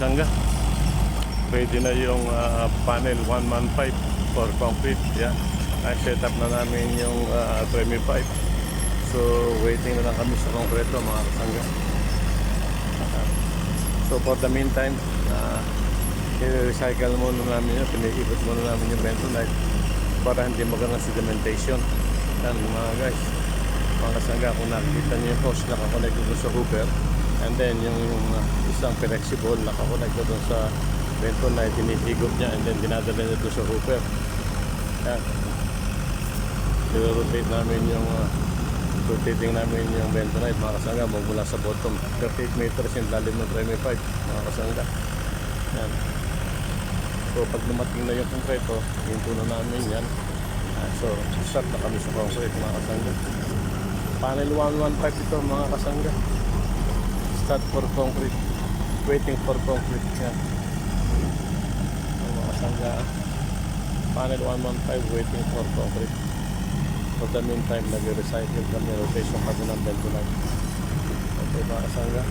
kasangga. Pwede na yung panel 115 for concrete. Yan. Ay set up na namin yung Tremi pipe. So waiting na lang kami sa konkreto mga kasangga. So for the meantime, i-recycle muna namin yun, piniikot muna namin yung bentonite para hindi magandang sedimentation. Yan mga guys, mga kasangga, kung nakikita nyo yung hose nakakonect doon sa hooper, and then yung isang flexible nakakonect doon sa bentonite, tinihigop niya and then dinadala niya doon sa hooper. Yan, i-rotate namin yung rotating namin yung bentonite mga kasangga mula sa bottom 38 meters yung lalim ng Tremi pipe mga kasangga. Yan. So pag dumating na yung konkreto, hinto na namin yan. So start na kami sa concrete mga kasangga. Panel 115 ito mga kasangga. Start for concrete, waiting for concrete. Yan mga kasangga, panel 115 waiting for concrete. For the meantime, nag-recycle kami, rotation kami ng bentonite. Okay mga kasangga.